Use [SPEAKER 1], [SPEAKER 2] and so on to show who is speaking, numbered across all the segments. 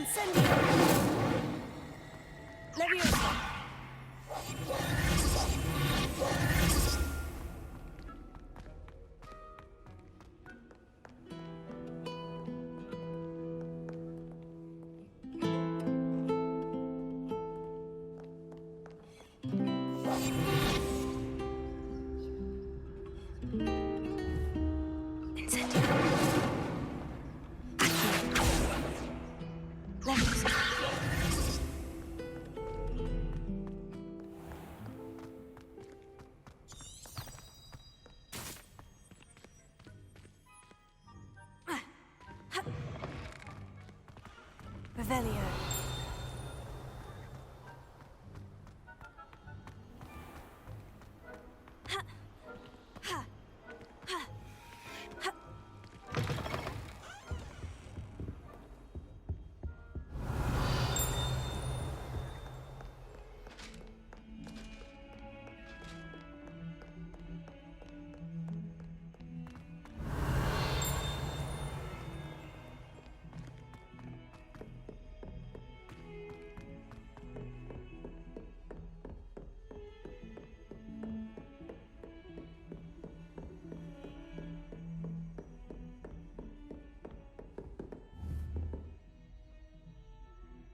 [SPEAKER 1] Incendio! Leviosa! Revelio.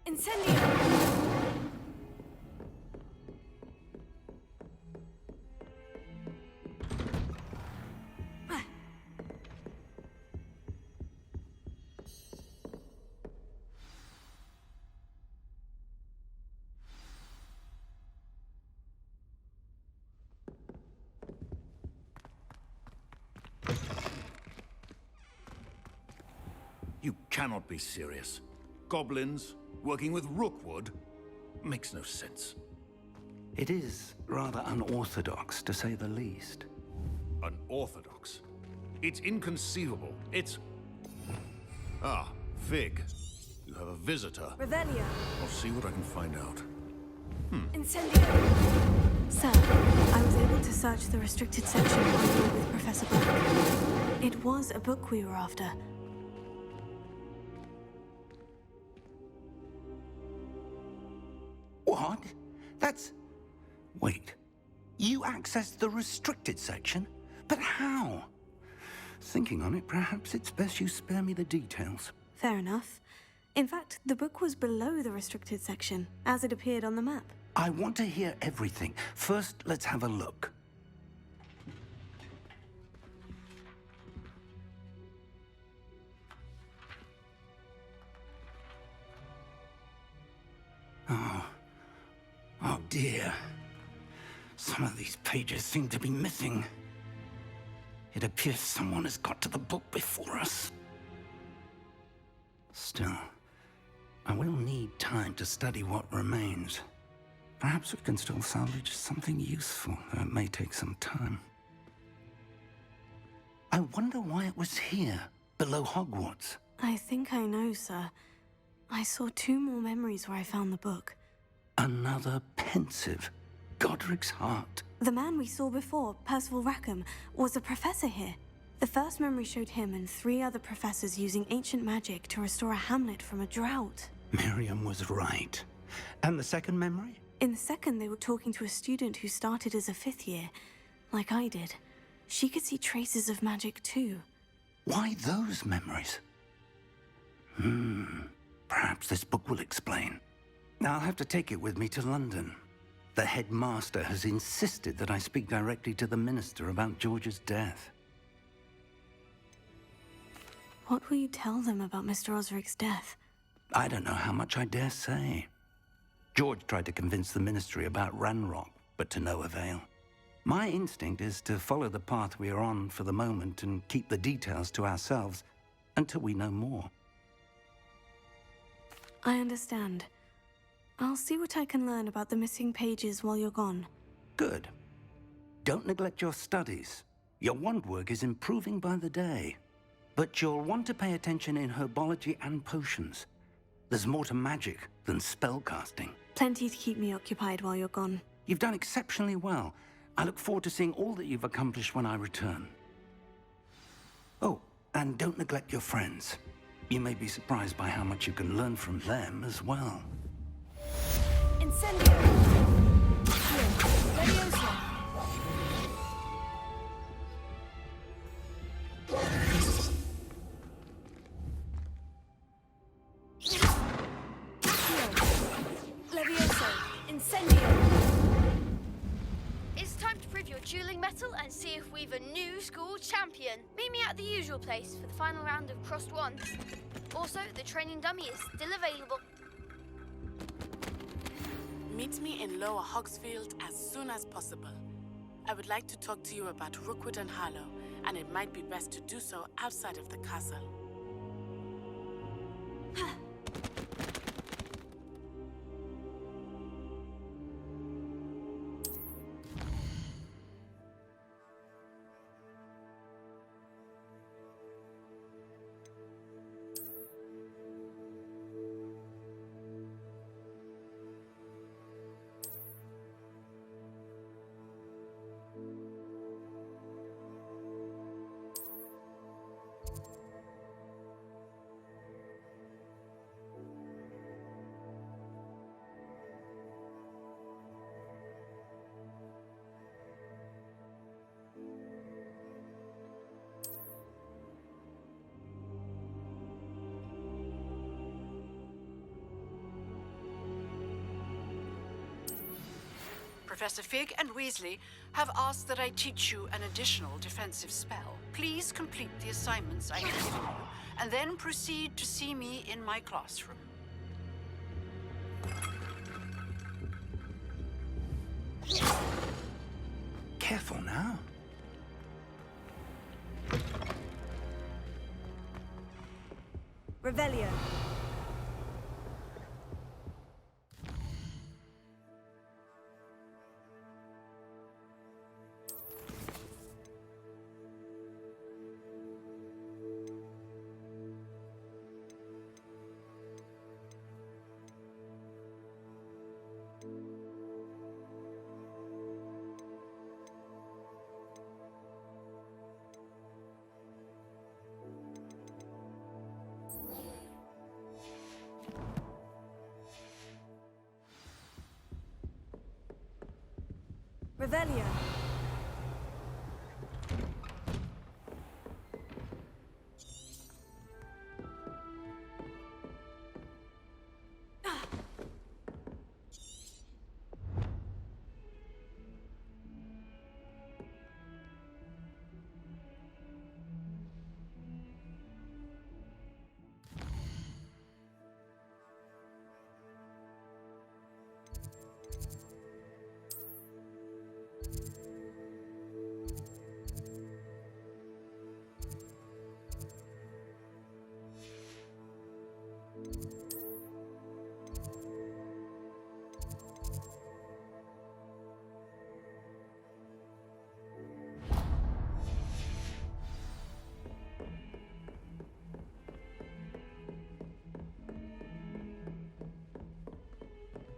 [SPEAKER 1] Incendio!
[SPEAKER 2] You cannot be serious. Goblins working with Rookwood makes no sense.
[SPEAKER 3] It is rather unorthodox, to say the least.
[SPEAKER 2] Unorthodox? It's inconceivable. It's... Ah, Fig. You have a visitor.
[SPEAKER 1] Revelio.
[SPEAKER 2] I'll see what I can find out.
[SPEAKER 1] Incendio! Sir, I was able to search the restricted section while you were with Professor Black. It was a book we were after.
[SPEAKER 3] What? That's... Wait. You accessed the restricted section? But how? Thinking on it, perhaps it's best you spare me the details.
[SPEAKER 1] Fair enough. In fact, the book was below the restricted section, as it appeared on the map.
[SPEAKER 3] I want to hear everything. First, let's have a look. Oh dear. Some of these pages seem to be missing. It appears someone has got to the book before us. Still, I will need time to study what remains. Perhaps we can still salvage something useful, though it may take some time. I wonder why it was here, below Hogwarts.
[SPEAKER 1] I think I know, sir. I saw 2 more memories where I found the book.
[SPEAKER 3] Another pensive. Godric's heart.
[SPEAKER 1] The man we saw before, Percival Rackham, was a professor here. The first memory showed him and 3 other professors using ancient magic to restore a hamlet from a drought.
[SPEAKER 3] Miriam was right. And the second memory?
[SPEAKER 1] In the second, they were talking to a student who started as a 5th year, like I did. She could see traces of magic too.
[SPEAKER 3] Why those memories? Perhaps this book will explain. I'll have to take it with me to London. The headmaster has insisted that I speak directly to the minister about George's death.
[SPEAKER 1] What will you tell them about Mr. Osric's death?
[SPEAKER 3] I don't know how much I dare say. George tried to convince the ministry about Ranrock, but to no avail. My instinct is to follow the path we are on for the moment and keep the details to ourselves until we know more.
[SPEAKER 1] I understand. I'll see what I can learn about the missing pages while you're gone.
[SPEAKER 3] Good. Don't neglect your studies. Your wand work is improving by the day. But you'll want to pay attention in herbology and potions. There's more to magic than spellcasting.
[SPEAKER 1] Plenty to keep me occupied while you're gone.
[SPEAKER 3] You've done exceptionally well. I look forward to seeing all that you've accomplished when I return. Oh, and don't neglect your friends. You may be surprised by how much you can learn from them as well.
[SPEAKER 1] Incendio! Leviosa! Levioso! Incendio!
[SPEAKER 4] It's time to prove your dueling mettle and see if we've a new school champion. Meet me at the usual place for the final round of crossed wands. Also, the training dummy is still available.
[SPEAKER 5] Meet me in Lower Hogsfield as soon as possible. I would like to talk to you about Rookwood and Harlow, and it might be best to do so outside of the castle.
[SPEAKER 6] Professor Fig and Weasley have asked that I teach you an additional defensive spell. Please complete the assignments I have given you, and then proceed to see me in my classroom.
[SPEAKER 3] Careful now.
[SPEAKER 1] Revelio. Revelio.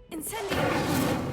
[SPEAKER 1] Incendio!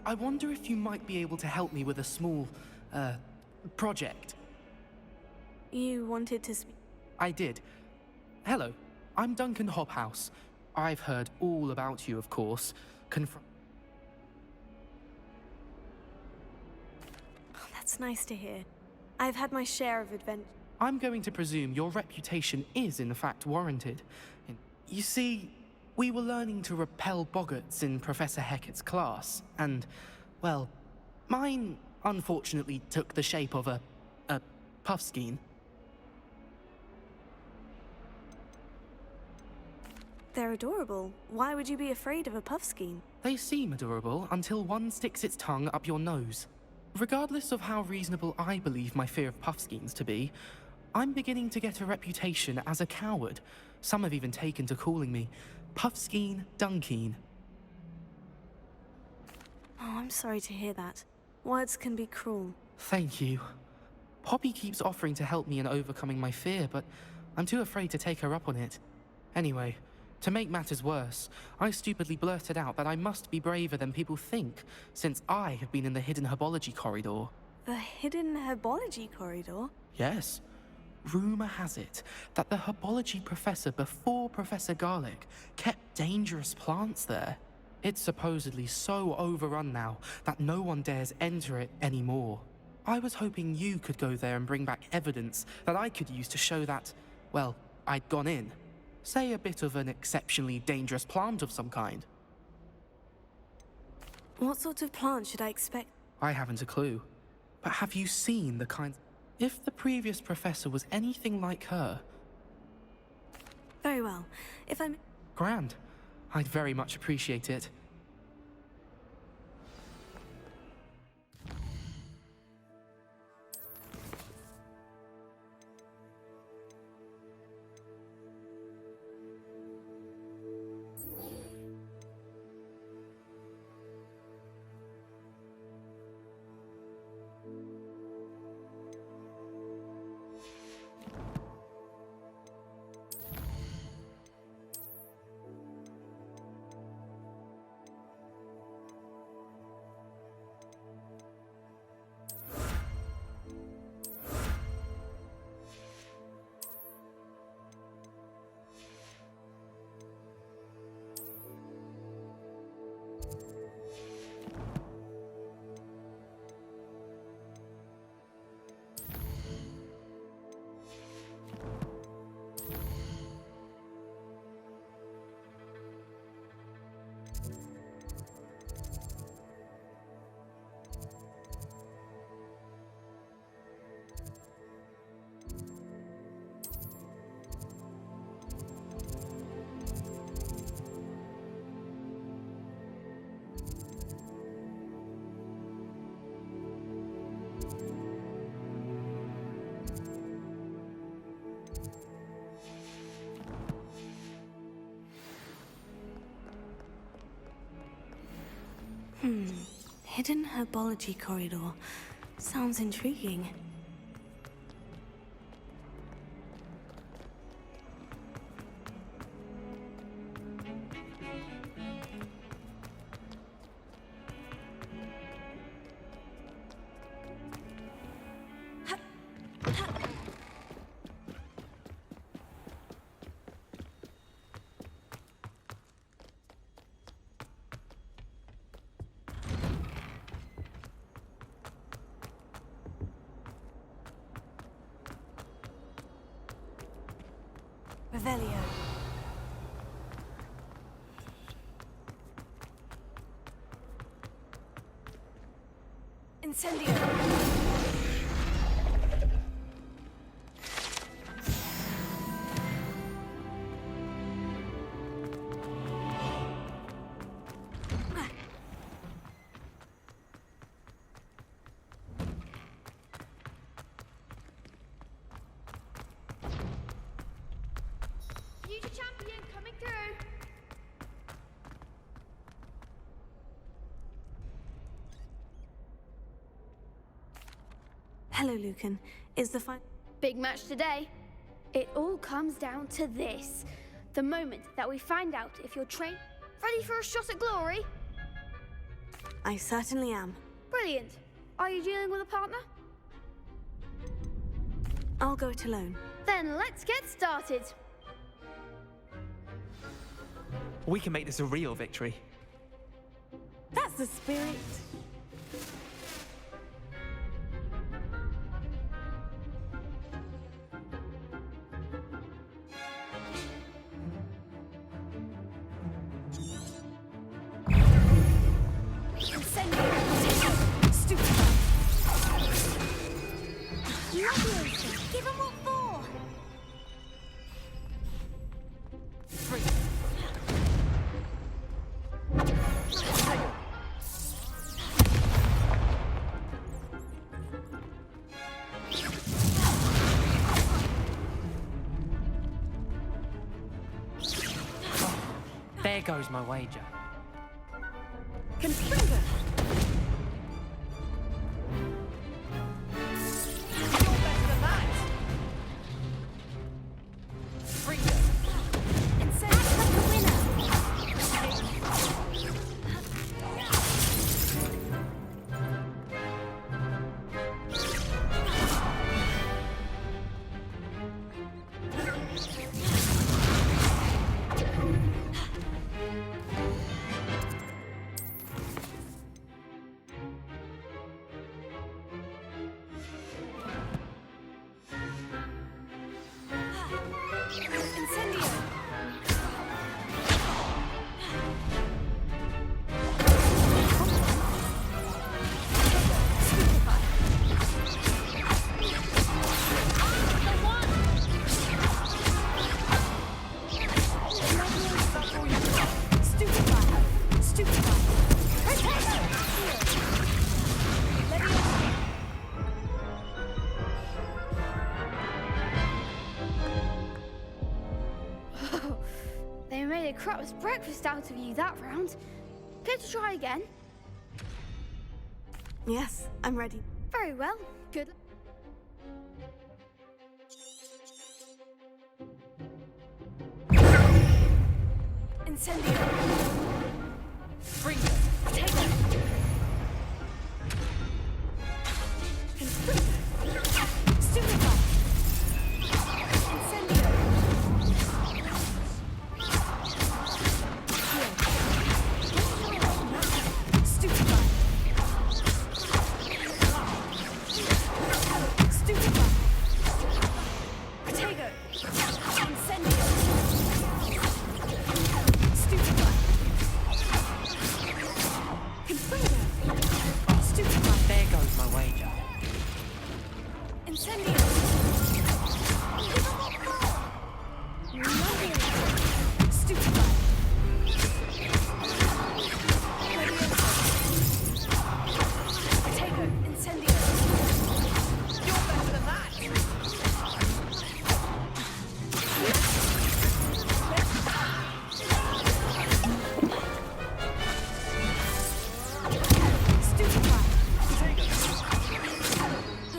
[SPEAKER 7] I wonder if you might be able to help me with a small, project.
[SPEAKER 1] You wanted to speak?
[SPEAKER 7] I did. Hello, I'm Duncan Hobhouse. I've heard all about you, of course.
[SPEAKER 1] Oh, that's nice to hear. I've had my share of adventure.
[SPEAKER 7] I'm going to presume your reputation is in fact warranted. You see, we were learning to repel boggarts in Professor Hecat's class, and, well, mine unfortunately took the shape of a puffskein.
[SPEAKER 1] They're adorable. Why would you be afraid of a puffskein?
[SPEAKER 7] They seem adorable until one sticks its tongue up your nose. Regardless of how reasonable I believe my fear of puffskeins to be, I'm beginning to get a reputation as a coward. Some have even taken to calling me Puffskein Dunkeen.
[SPEAKER 1] Oh, I'm sorry to hear that. Words can be cruel.
[SPEAKER 7] Thank you. Poppy keeps offering to help me in overcoming my fear, but I'm too afraid to take her up on it. Anyway, to make matters worse, I stupidly blurted out that I must be braver than people think, since I have been in the hidden herbology corridor.
[SPEAKER 1] The hidden herbology corridor?
[SPEAKER 7] Yes. Rumor has it that the herbology professor before Professor Garlic kept dangerous plants there. It's supposedly so overrun now that no one dares enter it anymore. I was hoping you could go there and bring back evidence that I could use to show that, well, I'd gone in. Say a bit of an exceptionally dangerous plant of some kind.
[SPEAKER 1] What sort of plant should I expect?
[SPEAKER 7] I haven't a clue. But have you seen the kind... If the previous professor was anything like her...
[SPEAKER 1] Very well. If I'm...
[SPEAKER 7] Grand. I'd very much appreciate it.
[SPEAKER 1] Hidden herbology corridor. Sounds intriguing. Revelio. Incendio.
[SPEAKER 4] Future champion coming through.
[SPEAKER 1] Hello, Lucan. Is the fight...
[SPEAKER 4] Big match today. It all comes down to this. The moment that we find out if you're trained, ready for a shot at glory.
[SPEAKER 1] I certainly am.
[SPEAKER 4] Brilliant. Are you dealing with a partner?
[SPEAKER 1] I'll go it alone.
[SPEAKER 4] Then let's get started.
[SPEAKER 8] We can make this a real victory.
[SPEAKER 1] That's the spirit. Leviosa! Give him what for!
[SPEAKER 8] There goes my wager.
[SPEAKER 1] Confringo!
[SPEAKER 4] They made a crap's breakfast out of you that round. Care to try again?
[SPEAKER 1] Yes, I'm ready.
[SPEAKER 4] Very well. Good.
[SPEAKER 1] Incendio!
[SPEAKER 8] Fringo!
[SPEAKER 1] Potato! Confringo! Stupefy! Incendio! Stupefy! Stupefy! Potato! Incendio! Stupefy! Confringo! Stupefy!
[SPEAKER 8] There goes my wager.
[SPEAKER 1] Incendio! Stupefy! Potato! Incendio!
[SPEAKER 8] You're better than that!
[SPEAKER 1] Stupefy!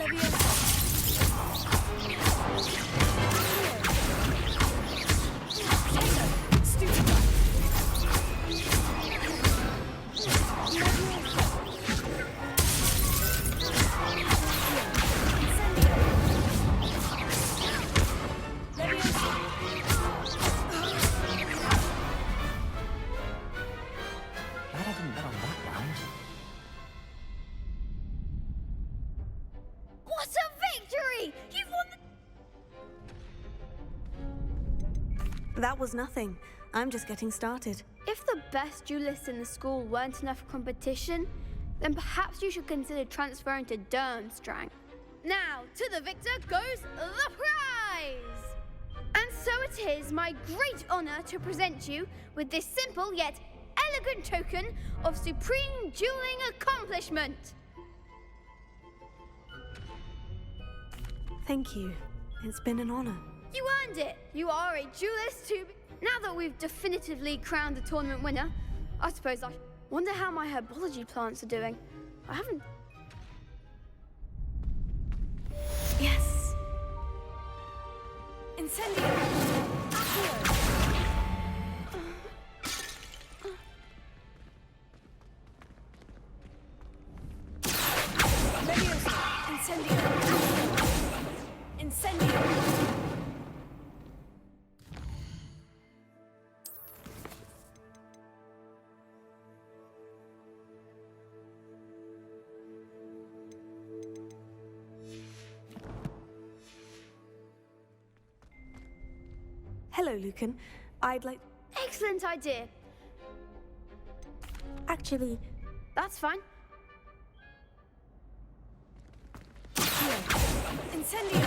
[SPEAKER 1] Leviosa! Potato! Stupefy! Incendio! Leviosa!
[SPEAKER 8] Glad I didn't bet on that round.
[SPEAKER 4] What a victory! You've won the...
[SPEAKER 1] That was nothing. I'm just getting started.
[SPEAKER 4] If the best duelists in the school weren't enough for competition, then perhaps you should consider transferring to Durmstrang. Now, to the victor goes the prize! And so it is my great honor to present you with this simple yet elegant token of supreme dueling accomplishment.
[SPEAKER 1] Thank you. It's been an honor.
[SPEAKER 4] You earned it! You are a duelist to be... Now that we've definitively crowned the tournament winner, I suppose I wonder how my herbology plants are doing. I haven't...
[SPEAKER 1] Yes. Incendio! Accio! Leviosa! Incendio! Incendio! Hello, Lucan. I'd like...
[SPEAKER 4] Excellent idea.
[SPEAKER 1] Actually,
[SPEAKER 4] That's fine.
[SPEAKER 1] here. Incendio!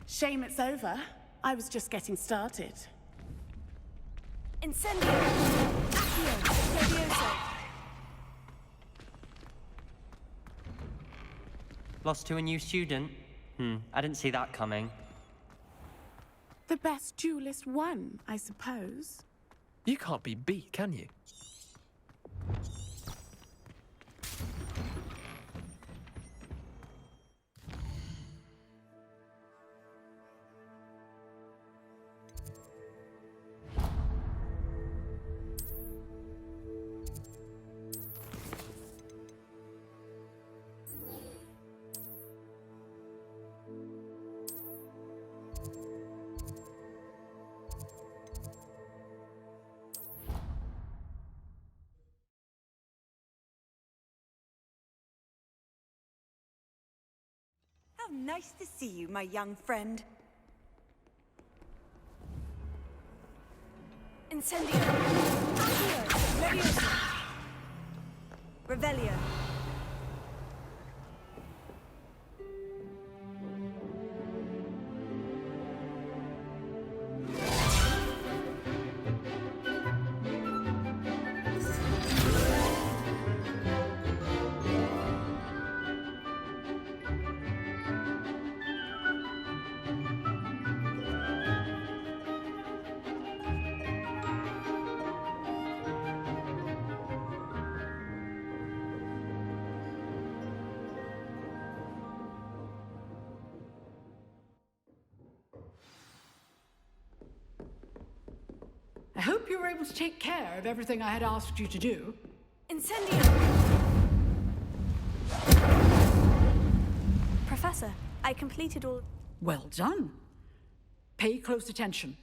[SPEAKER 5] Shame it's over. I was just getting started.
[SPEAKER 1] Incendio! Accio! Levioso!
[SPEAKER 8] Lost to a new student? I didn't see that coming.
[SPEAKER 5] The best duelist won, I suppose.
[SPEAKER 7] You can't be beat, can you?
[SPEAKER 9] How nice to see you, my young friend.
[SPEAKER 1] Incendio! Accio! Levioso! Revelio!
[SPEAKER 6] I hope you were able to take care of everything I had asked you to do.
[SPEAKER 1] Incendio! Professor, I completed all...
[SPEAKER 6] Well done. Pay close attention.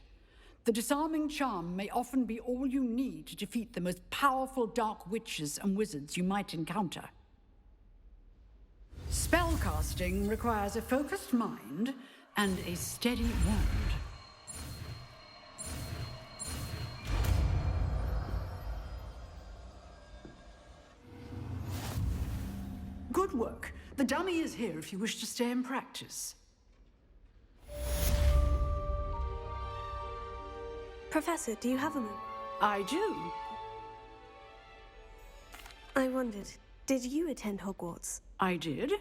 [SPEAKER 6] The disarming charm may often be all you need to defeat the most powerful dark witches and wizards you might encounter. Spellcasting requires a focused mind and a steady wand. Good work. The dummy is here if you wish to stay and practice.
[SPEAKER 1] Professor, do you have a moment?
[SPEAKER 6] I do.
[SPEAKER 1] I wondered, did you attend Hogwarts?
[SPEAKER 6] I did.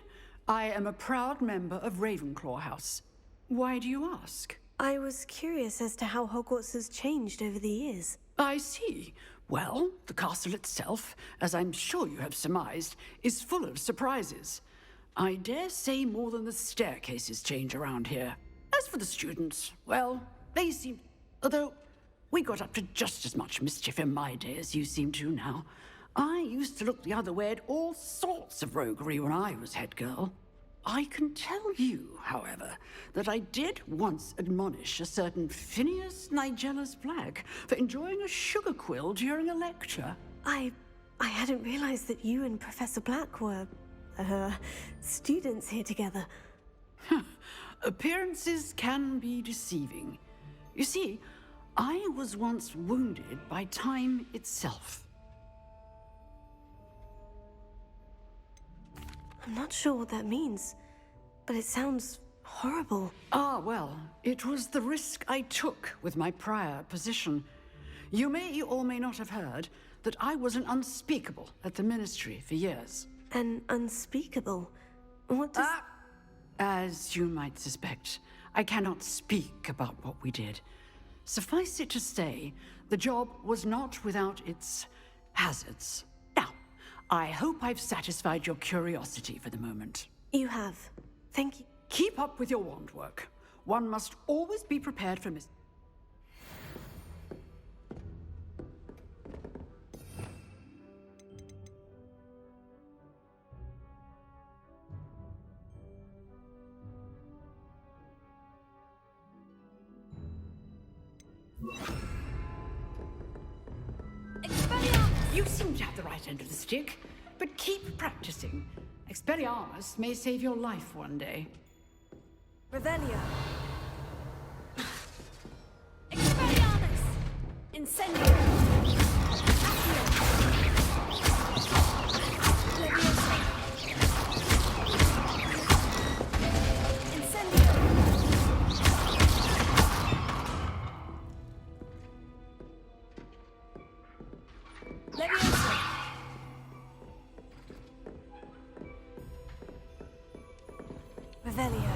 [SPEAKER 6] I am a proud member of Ravenclaw House. Why do you ask?
[SPEAKER 1] I was curious as to how Hogwarts has changed over the years.
[SPEAKER 6] I see. Well, the castle itself, as I'm sure you have surmised, is full of surprises. I dare say more than the staircases change around here. As for the students, well, they seem... Although, we got up to just as much mischief in my day as you seem to now. I used to look the other way at all sorts of roguery when I was head girl. I can tell you, however, that I did once admonish a certain Phineas Nigellus Black for enjoying a sugar quill during a lecture.
[SPEAKER 1] I hadn't realized that you and Professor Black were, students here together.
[SPEAKER 6] Appearances can be deceiving. You see, I was once wounded by time itself.
[SPEAKER 1] I'm not sure what that means, but it sounds horrible.
[SPEAKER 6] Ah, well, it was the risk I took with my prior position. You may or may not have heard that I was an unspeakable at the Ministry for years.
[SPEAKER 1] An unspeakable? What does...
[SPEAKER 6] As you might suspect, I cannot speak about what we did. Suffice it to say, the job was not without its hazards. Now, I hope I've satisfied your curiosity for the moment.
[SPEAKER 1] You have. Thank you.
[SPEAKER 6] Keep up with your wand work. One must always be prepared for You seem to have the right end of the stick, but keep practicing. Expelliarmus may save your life one day.
[SPEAKER 1] Revelio. Expelliarmus! Incendio! Leviosa! Incendio! Leviosa! Revelio.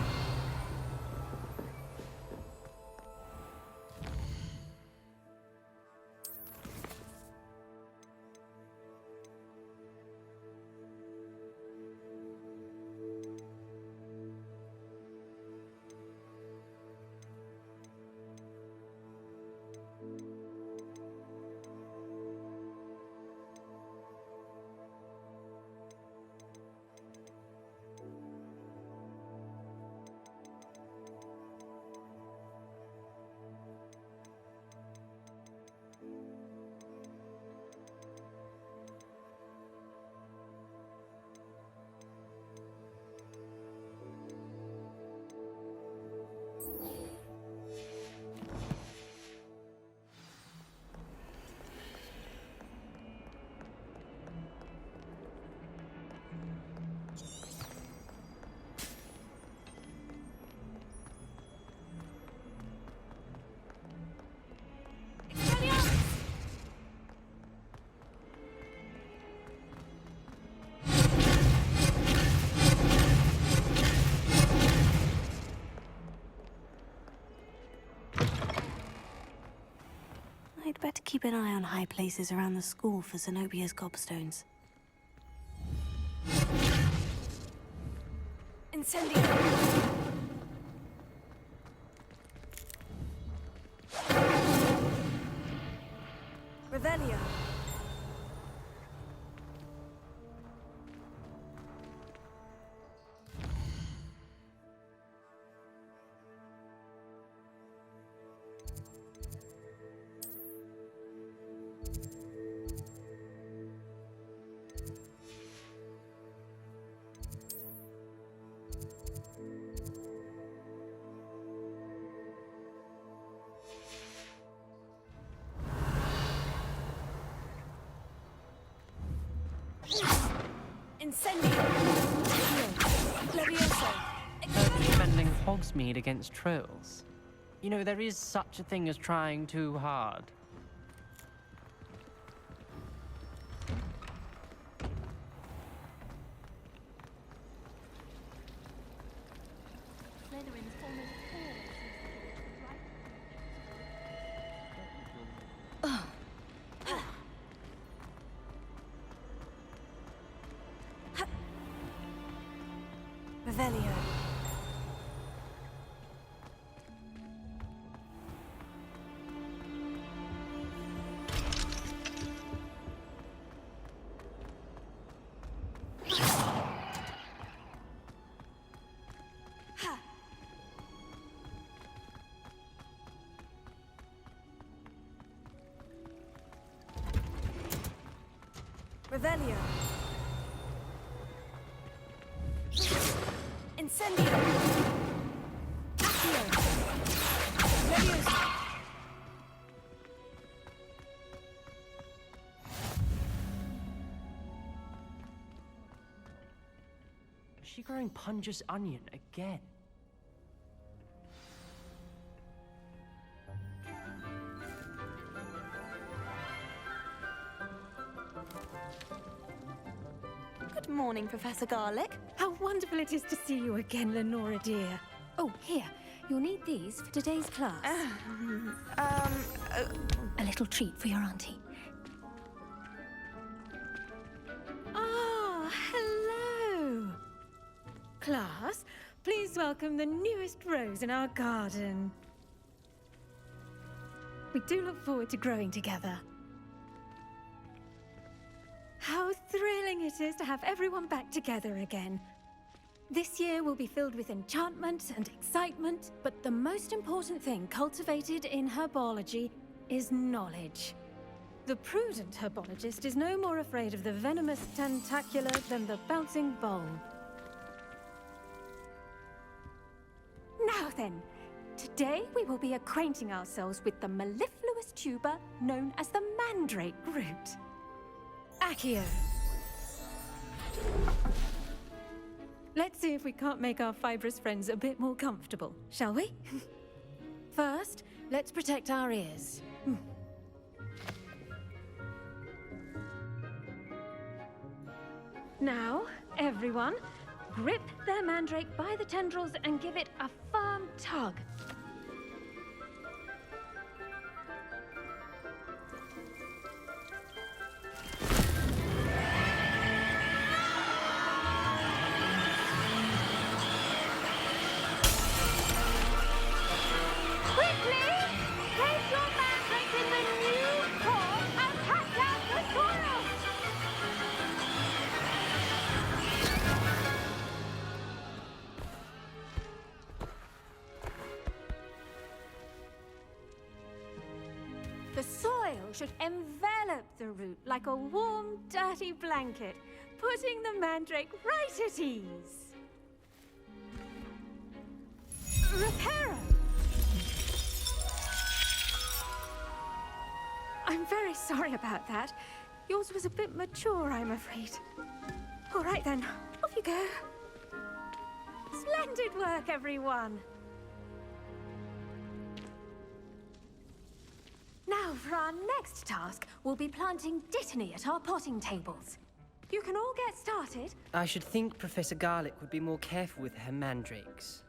[SPEAKER 1] I'd better keep an eye on high places around the school for Zenobia's gobstones. Incendio! Revelio! Incendio! Leviosa!
[SPEAKER 8] Defending Hogsmeade against trolls. You know, there is such a thing as trying too hard.
[SPEAKER 1] Revelio. Revelio. Incendio. Accio. Leviosa.
[SPEAKER 8] Is she growing Punja's onion again?
[SPEAKER 10] Good morning, Professor Garlick. How wonderful it is to see you again, Lenora dear. Oh, here. You'll need these for today's class. A little treat for your auntie.
[SPEAKER 9] Ah, hello. Class, please welcome the newest rose in our garden. We do look forward to growing together. How thrilling it is to have everyone back together again. This year will be filled with enchantment and excitement, but the most important thing cultivated in herbology is knowledge. The prudent herbologist is no more afraid of the venomous tentacular than the bouncing bulb. Now then, today we will be acquainting ourselves with the mellifluous tuber known as the mandrake root. Accio. Let's see if we can't make our fibrous friends a bit more comfortable, shall we? First, let's protect our ears. Now, everyone, grip their mandrake by the tendrils and give it a firm tug. Quickly! Place your mandrake in the new core and cut down the soil! The soil should envelop the root like a warm, dirty blanket, putting the mandrake right at ease. Reparo! I'm very sorry about that. Yours was a bit mature, I'm afraid. All right then, off you go. Splendid work, everyone. Now, for our next task, we'll be planting dittany at our potting tables. You can all get started.
[SPEAKER 8] I should think Professor Garlick would be more careful with her mandrakes.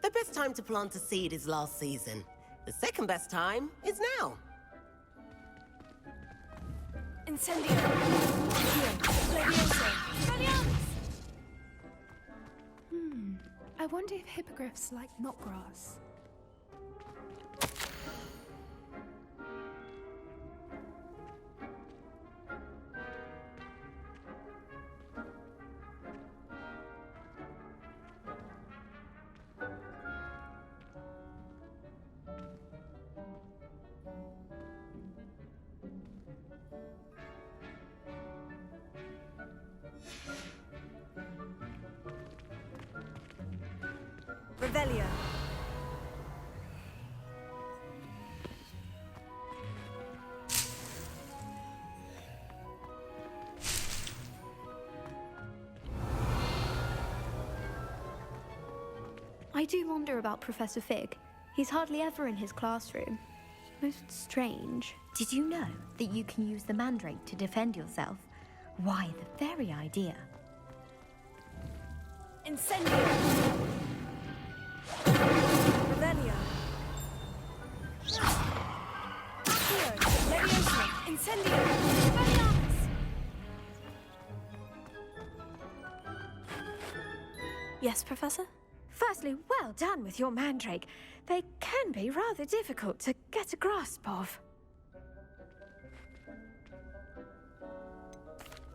[SPEAKER 11] The best time to plant a seed is last season. The second best time is now.
[SPEAKER 10] Incendio. Levioso. Expelliarmus!
[SPEAKER 12] I wonder if hippogriffs like knotgrass.
[SPEAKER 10] Revelio.
[SPEAKER 4] I do wonder about Professor Fig. He's hardly ever in his classroom. Most strange.
[SPEAKER 13] Did you know that you can use the mandrake to defend yourself? Why, the very idea.
[SPEAKER 10] Incendio. Revelio. Accio. Levioso. Incendio. Expelliarmus!
[SPEAKER 1] Yes, Professor?
[SPEAKER 9] Firstly, well done with your mandrake. They can be rather difficult to get a grasp of.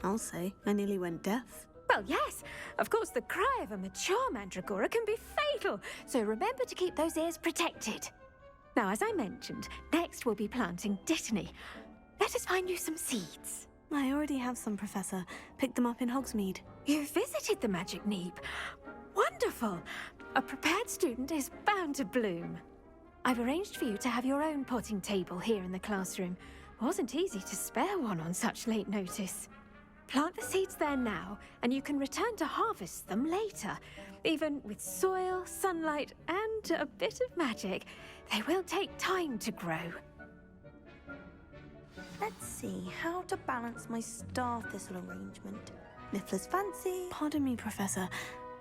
[SPEAKER 1] I'll say, I nearly went deaf.
[SPEAKER 9] Well, yes. Of course, the cry of a mature mandragora can be fatal, so remember to keep those ears protected. Now, as I mentioned, next we'll be planting dittany. Let us find you some seeds.
[SPEAKER 1] I already have some, Professor. Picked them up in Hogsmeade.
[SPEAKER 9] You visited the Magic Neep. Wonderful! A prepared student is bound to bloom. I've arranged for you to have your own potting table here in the classroom. Wasn't easy to spare one on such late notice. Plant the seeds there now, and you can return to harvest them later. Even with soil, sunlight, and a bit of magic, they will take time to grow.
[SPEAKER 1] Let's see how to balance my star thistle arrangement. Niffler's fancy. Pardon me, Professor.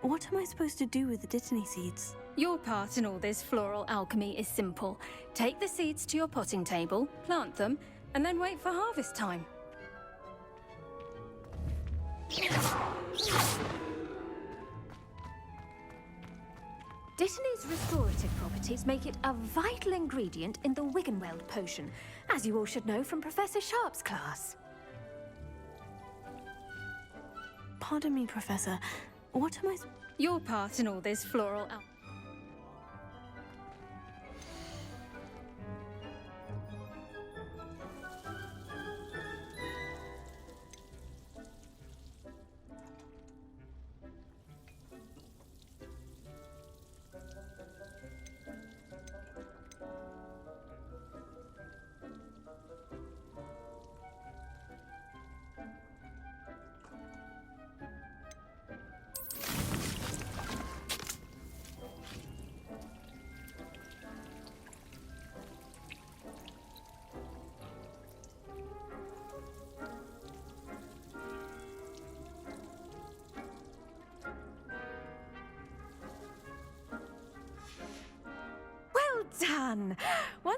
[SPEAKER 1] What am I supposed to do with the dittany seeds?
[SPEAKER 9] Your part in all this floral alchemy is simple. Take the seeds to your potting table, plant them, and then wait for harvest time. Dittany's restorative properties make it a vital ingredient in the Wiggenweld potion, as you all should know from Professor Sharp's class.
[SPEAKER 1] Pardon me, Professor. What am I...
[SPEAKER 9] Your part in all this floral alchemy.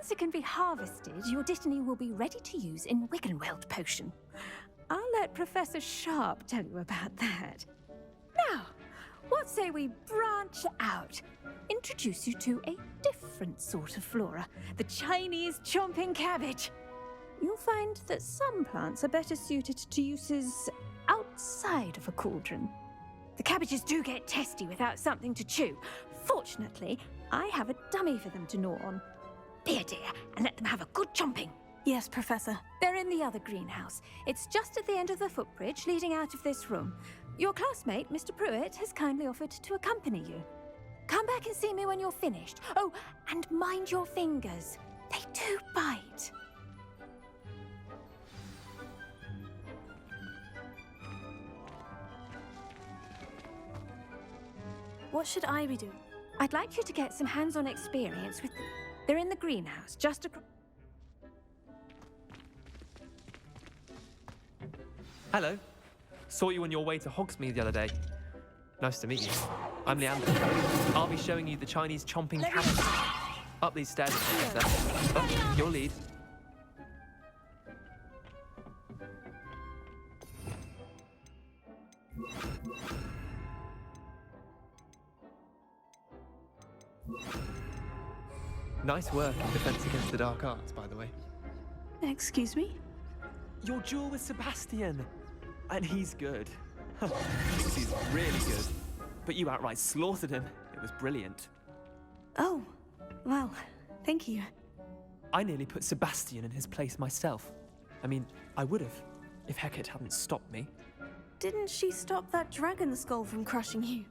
[SPEAKER 9] Once it can be harvested, your Dittany will be ready to use in Wiggenweld potion. I'll let Professor Sharp tell you about that. Now, what say we branch out? Introduce you to a different sort of flora, the Chinese chomping cabbage. You'll find that some plants are better suited to uses outside of a cauldron. The cabbages do get testy without something to chew. Fortunately, I have a dummy for them to gnaw on. Be a dear and let them have a good chomping.
[SPEAKER 1] Yes, Professor.
[SPEAKER 9] They're in the other greenhouse. It's just at the end of the footbridge leading out of this room. Your classmate, Mr. Pruitt, has kindly offered to accompany you. Come back and see me when you're finished. Oh, and mind your fingers. They do bite.
[SPEAKER 1] What should I be doing?
[SPEAKER 9] I'd like you to get some hands-on experience with them. They're in the greenhouse, just across...
[SPEAKER 14] Hello. Saw you on your way to Hogsmeade the other day. Nice to meet you. I'm Leander. I'll be showing you the Chinese chomping cabbage. Up these stairs, Professor. Oh, your lead. Nice work in Defense Against the Dark Arts, by the way.
[SPEAKER 1] Excuse me?
[SPEAKER 14] Your duel with Sebastian! And he's good. He's really good. But you outright slaughtered him. It was brilliant.
[SPEAKER 1] Oh, well, thank you.
[SPEAKER 14] I nearly put Sebastian in his place myself. I mean, I would have, if Hecate hadn't stopped me.
[SPEAKER 1] Didn't she stop that dragon skull from crushing you?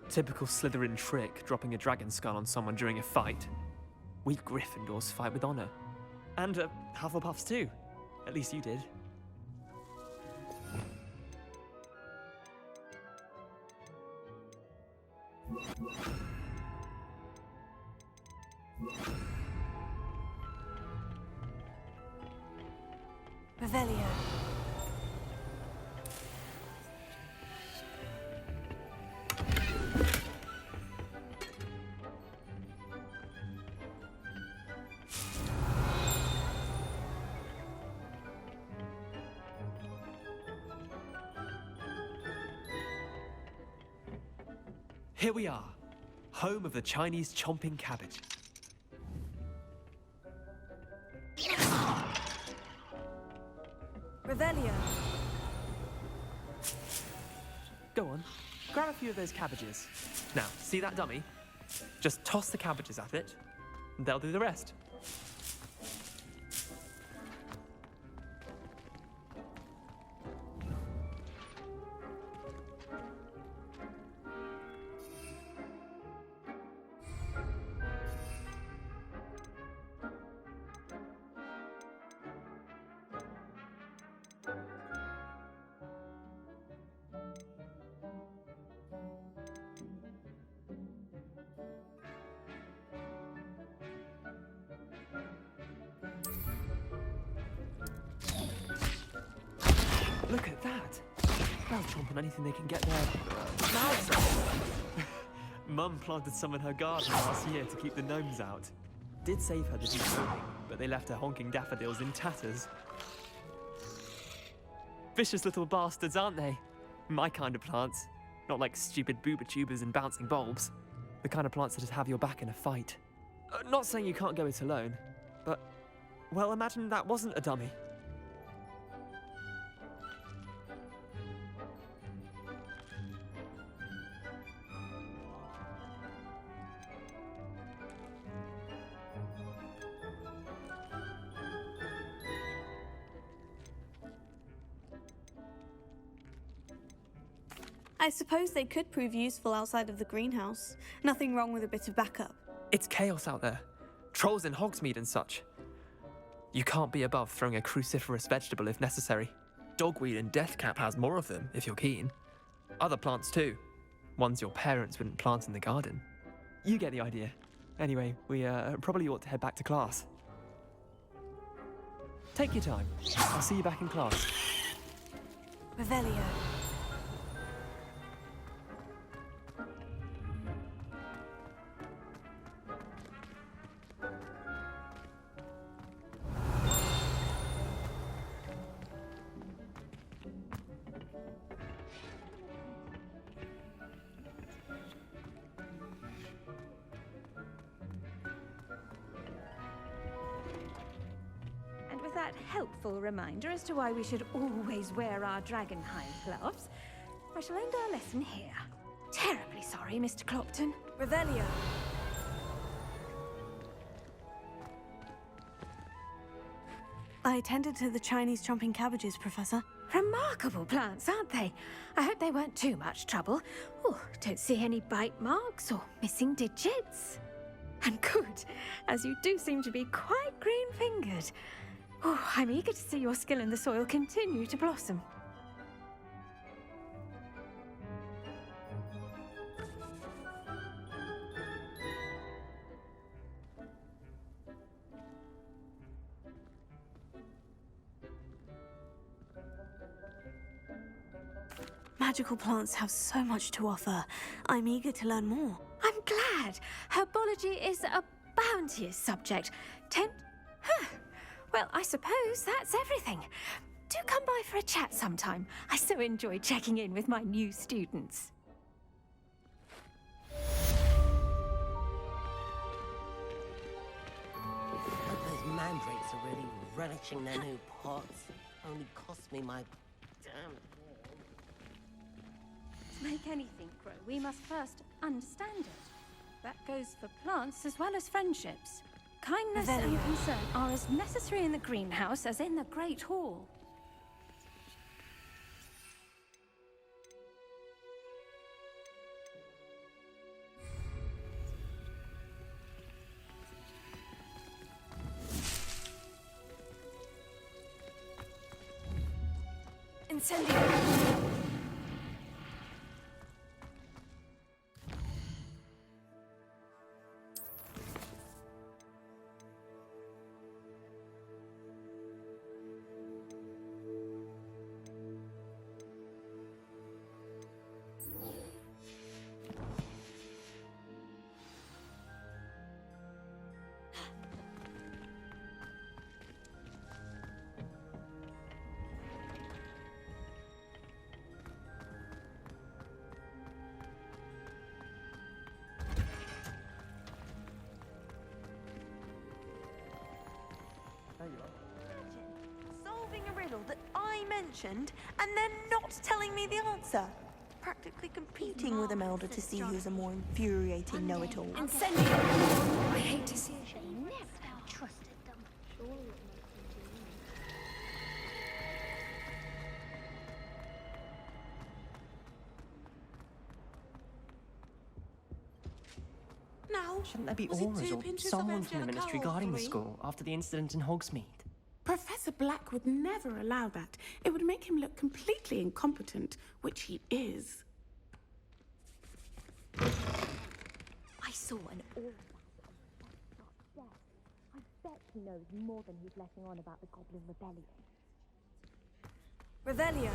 [SPEAKER 14] Typical Slytherin trick, dropping a dragon skull on someone during a fight. We Gryffindors fight with honor. And Hufflepuffs too. At least you did.
[SPEAKER 1] Revelio.
[SPEAKER 14] Here we are, home of the Chinese chomping cabbage.
[SPEAKER 1] Revelio.
[SPEAKER 14] Go on, grab a few of those cabbages. Now, see that dummy? Just toss the cabbages at it, and they'll do the rest. Look at that! They'll chomp on anything they can get their mouths on. Mum planted some in her garden last year to keep the gnomes out. Did save her the decoating, but they left her honking daffodils in tatters. Vicious little bastards, aren't they? My kind of plants. Not like stupid booba tubers and bouncing bulbs. The kind of plants that'd have your back in a fight. Not saying you can't go it alone, but, well, imagine that wasn't a dummy.
[SPEAKER 1] I suppose they could prove useful outside of the greenhouse. Nothing wrong with a bit of backup.
[SPEAKER 14] It's chaos out there. Trolls in Hogsmeade and such. You can't be above throwing a cruciferous vegetable if necessary. Dogweed and deathcap has more of them, if you're keen. Other plants too. Ones your parents wouldn't plant in the garden. You get the idea. Anyway, we probably ought to head back to class. Take your time. I'll see you back in class.
[SPEAKER 1] Revelio.
[SPEAKER 9] that helpful reminder as to why we should always wear our dragonhide gloves, I shall end our lesson here. Terribly sorry, Mr. Clopton.
[SPEAKER 1] Revelio. I tended to the Chinese chomping cabbages, Professor.
[SPEAKER 9] Remarkable plants, aren't they? I hope they weren't too much trouble. Oh, don't see any bite marks or missing digits. And good, as you do seem to be quite green-fingered. Oh, I'm eager to see your skill in the soil continue to blossom.
[SPEAKER 1] Magical plants have so much to offer. I'm eager to learn more.
[SPEAKER 9] I'm glad. Herbology is a bounteous subject. Well, I suppose that's everything. Do come by for a chat sometime. I so enjoy checking in with my new students.
[SPEAKER 11] But those mandrakes are really relishing their new pots. Only cost me my damn...
[SPEAKER 9] To make anything grow, we must first understand it. That goes for plants as well as friendships. Kindness and concern are as necessary in the greenhouse as in the Great Hall.
[SPEAKER 1] Incendio!
[SPEAKER 15] Solving a riddle that I mentioned and then not telling me the answer. Practically competing with Imelda to see who's a more infuriating know-it-all.
[SPEAKER 9] Incendio! I hate to see it.
[SPEAKER 13] Never trusted them.
[SPEAKER 15] Now,
[SPEAKER 16] Shouldn't there be
[SPEAKER 15] was it
[SPEAKER 16] auras
[SPEAKER 15] 2
[SPEAKER 16] or
[SPEAKER 15] pinches of
[SPEAKER 16] someone from the
[SPEAKER 15] Angelica
[SPEAKER 16] ministry
[SPEAKER 15] or
[SPEAKER 16] guarding the
[SPEAKER 15] 3?
[SPEAKER 16] school after the incident in Hogsmeade?
[SPEAKER 5] Professor Black would never allow that. It would make him look completely incompetent, which he is.
[SPEAKER 13] I saw an aura. I bet he knows more than he's letting on about the Goblin Rebellion.
[SPEAKER 1] Revelio.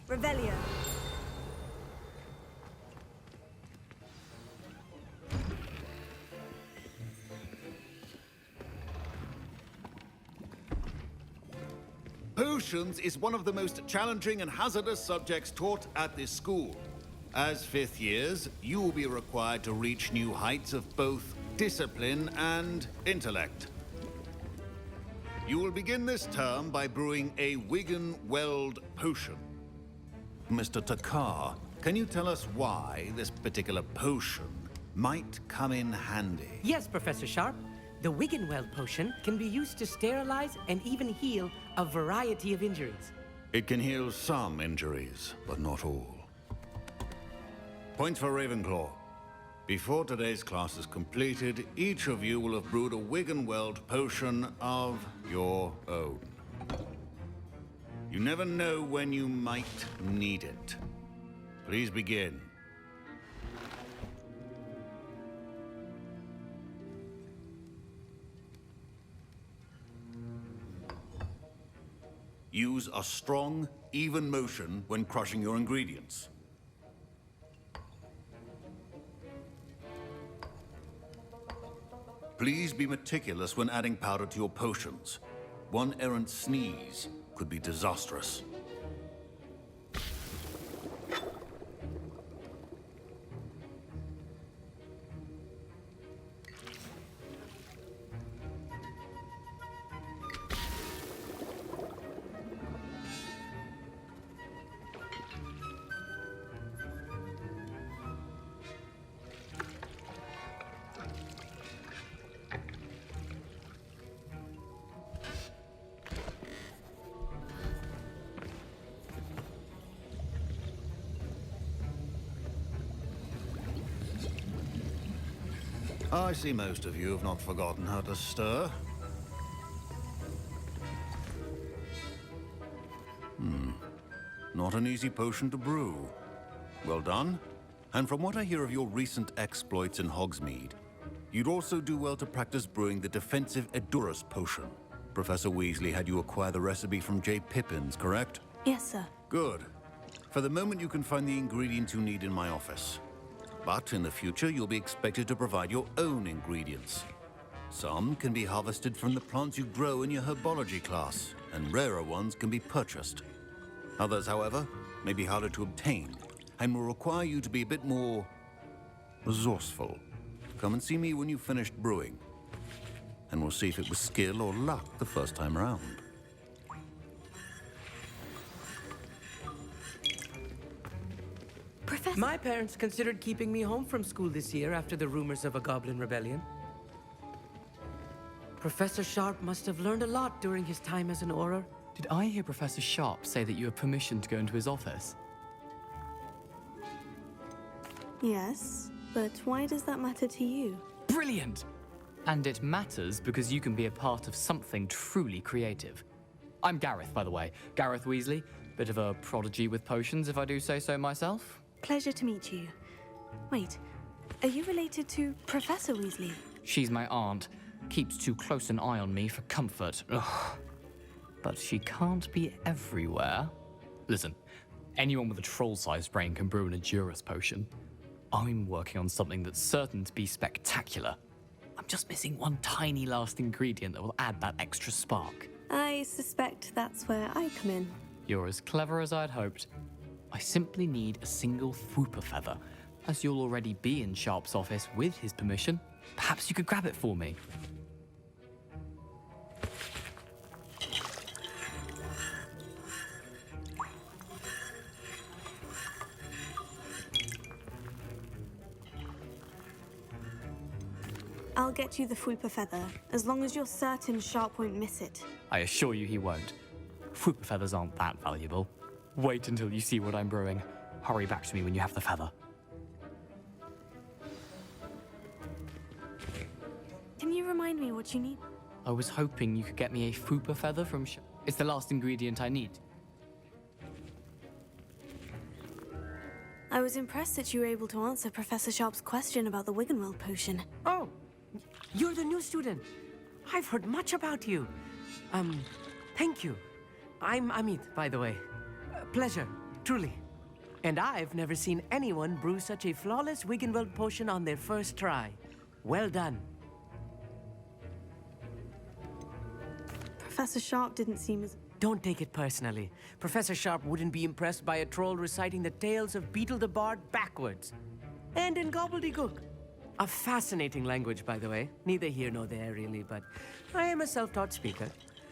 [SPEAKER 1] Revelio.
[SPEAKER 2] Potions is one of the most challenging and hazardous subjects taught at this school. As fifth years, you will be required to reach new heights of both discipline and intellect. You will begin this term by brewing a Wigan-Weld potion. Mr. Takar, can you tell us why this particular potion might come in handy?
[SPEAKER 17] Yes, Professor Sharp. The Wiggenweld potion can be used to sterilize and even heal a variety of injuries.
[SPEAKER 2] It can heal some injuries, but not all. Points for Ravenclaw. Before today's class is completed, each of you will have brewed a Wiggenweld potion of your own. You never know when you might need it. Please begin. Use a strong, even motion when crushing your ingredients. Please be meticulous when adding powder to your potions. One errant sneeze could be disastrous. I see most of you have not forgotten how to stir. Not an easy potion to brew. Well done. And from what I hear of your recent exploits in Hogsmeade, you'd also do well to practice brewing the defensive Edurus potion. Professor Weasley had you acquire the recipe from J. Pippins, correct?
[SPEAKER 1] Yes, sir.
[SPEAKER 2] Good. For the moment, you can find the ingredients you need in my office. But in the future, you'll be expected to provide your own ingredients. Some can be harvested from the plants you grow in your herbology class, and rarer ones can be purchased. Others, however, may be harder to obtain, and will require you to be a bit more resourceful. Come and see me when you've finished brewing, and we'll see if it was skill or luck the first time around.
[SPEAKER 17] Professor... My parents considered keeping me home from school this year after the rumors of a goblin rebellion. Professor Sharp must have learned a lot during his time as an Auror.
[SPEAKER 18] Did I hear Professor Sharp say that you have permission to go into his office?
[SPEAKER 1] Yes, but why does that matter to you?
[SPEAKER 18] Brilliant! And it matters because you can be a part of something truly creative. I'm Gareth, by the way. Gareth Weasley. Bit of a prodigy with potions, if I do say so myself.
[SPEAKER 1] Pleasure to meet you. Wait, are you related to Professor Weasley?
[SPEAKER 18] She's my aunt. Keeps too close an eye on me for comfort. Ugh. But she can't be everywhere. Listen, anyone with a troll-sized brain can brew an Edurus potion. I'm working on something that's certain to be spectacular. I'm just missing one tiny last ingredient that will add that extra spark.
[SPEAKER 1] I suspect that's where I come in.
[SPEAKER 18] You're as clever as I'd hoped. I simply need a single Fwooper feather. As you'll already be in Sharp's office with his permission, perhaps you could grab it for me.
[SPEAKER 1] I'll get you the Fwooper feather, as long as you're certain Sharp won't miss it.
[SPEAKER 18] I assure you he won't. Fwooper feathers aren't that valuable. Wait until you see what I'm brewing. Hurry back to me when you have the feather.
[SPEAKER 1] Can you remind me what you need?
[SPEAKER 18] I was hoping you could get me a Fwooper feather from It's the last ingredient I need.
[SPEAKER 1] I was impressed that you were able to answer Professor Sharp's question about the Wiggenweld potion.
[SPEAKER 17] Oh, you're the new student. I've heard much about you. Thank you. I'm Amit, by the way. Pleasure, truly. And I've never seen anyone brew such a flawless Wiggenweld potion on their first try. Well done.
[SPEAKER 1] Professor Sharp didn't seem as...
[SPEAKER 17] Don't take it personally. Professor Sharp wouldn't be impressed by a troll reciting the tales of Beetle the Bard backwards. And in gobbledygook. A fascinating language, by the way. Neither here nor there, really, but I am a self-taught speaker.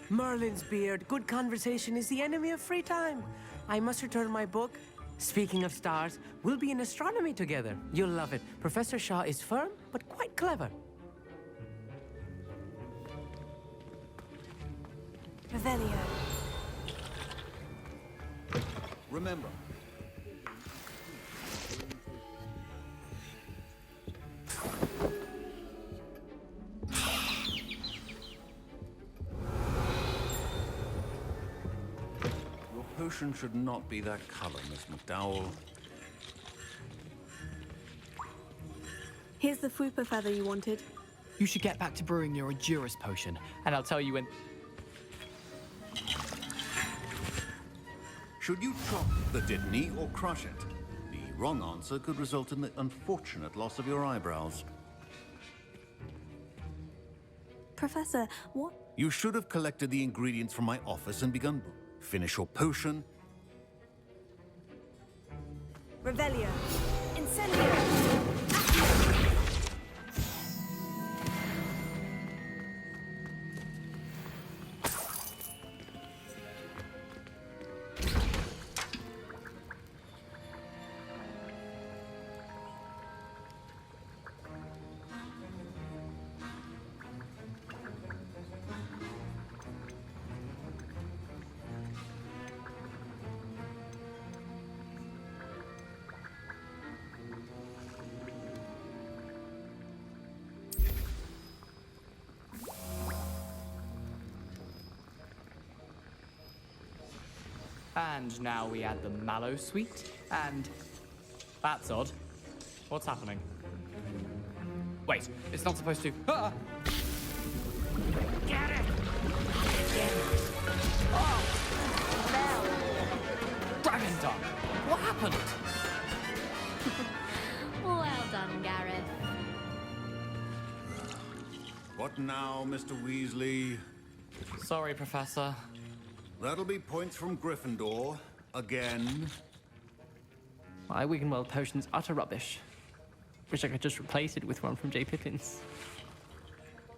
[SPEAKER 17] Merlin's beard, good conversation is the enemy of free time. I must return my book. Speaking of stars, we'll be in astronomy together. You'll love it. Professor Shaw is firm, but quite clever.
[SPEAKER 1] Revelio.
[SPEAKER 2] Remember, your potion should not be that color, Miss McDowell.
[SPEAKER 1] Here's the Fupa feather you wanted.
[SPEAKER 18] You should get back to brewing your Endurus potion, and I'll tell you when...
[SPEAKER 2] Should you chop the Dittany or crush it? The wrong answer could result in the unfortunate loss of your eyebrows.
[SPEAKER 1] Professor, what?
[SPEAKER 2] You should have collected the ingredients from my office and begun. Finish your potion.
[SPEAKER 15] Revelio. Incendio.
[SPEAKER 18] And now we add the mallow sweet, and... That's odd. What's happening? Wait, it's not supposed to... Ah! Get it! Oh! Dragon Dung! What happened?
[SPEAKER 4] Well done, Gareth.
[SPEAKER 2] What now, Mr. Weasley?
[SPEAKER 18] Sorry, Professor.
[SPEAKER 2] That'll be points from Gryffindor. Again.
[SPEAKER 8] My Wiggenweld potion's utter rubbish. Wish I could just replace it with one from J. Pippin's.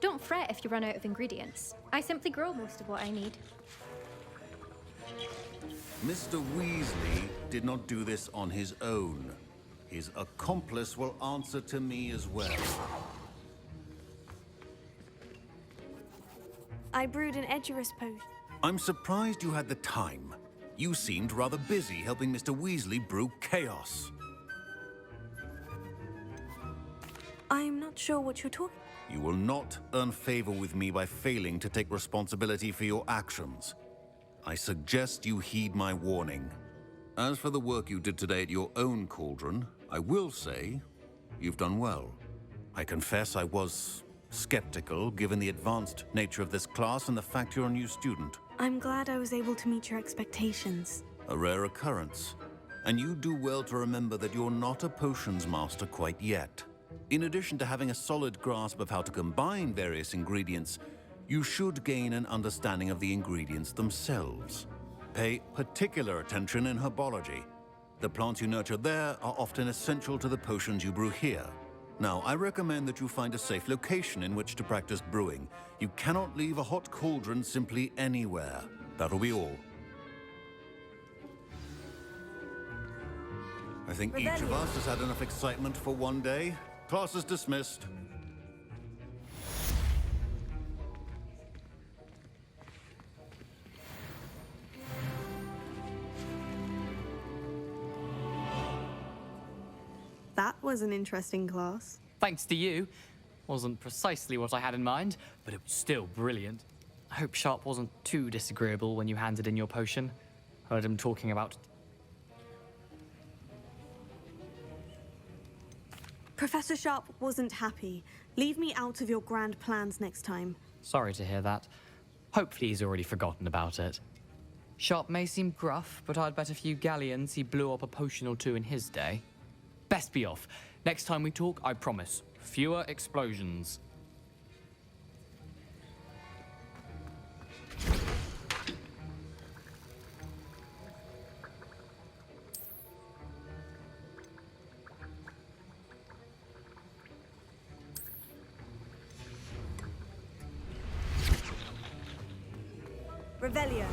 [SPEAKER 13] Don't fret if you run out of ingredients. I simply grow most of what I need.
[SPEAKER 2] Mr. Weasley did not do this on his own. His accomplice will answer to me as well.
[SPEAKER 1] I brewed an Edurus potion.
[SPEAKER 2] I'm surprised you had the time. You seemed rather busy helping Mr. Weasley brew chaos.
[SPEAKER 1] I'm not sure what you're talking...
[SPEAKER 2] You will not earn favor with me by failing to take responsibility for your actions. I suggest you heed my warning. As for the work you did today at your own cauldron, I will say you've done well. I confess I was skeptical given the advanced nature of this class and the fact you're a new student.
[SPEAKER 1] I'm glad I was able to meet your expectations.
[SPEAKER 2] A rare occurrence. And you do well to remember that you're not a potions master quite yet. In addition to having a solid grasp of how to combine various ingredients, you should gain an understanding of the ingredients themselves. Pay particular attention in herbology. The plants you nurture there are often essential to the potions you brew here. Now, I recommend that you find a safe location in which to practice brewing. You cannot leave a hot cauldron simply anywhere. That'll be all. I think each of us has had enough excitement for one day. Class is dismissed.
[SPEAKER 1] That was an interesting class.
[SPEAKER 18] Thanks to you. Wasn't precisely what I had in mind, but it was still brilliant. I hope Sharp wasn't too disagreeable when you handed in your potion. Heard him talking about...
[SPEAKER 1] Professor Sharp wasn't happy. Leave me out of your grand plans next time.
[SPEAKER 18] Sorry to hear that. Hopefully he's already forgotten about it. Sharp may seem gruff, but I'd bet a few galleons he blew up a potion or two in his day. Best be off. Next time we talk, I promise, fewer explosions.
[SPEAKER 15] Revelio.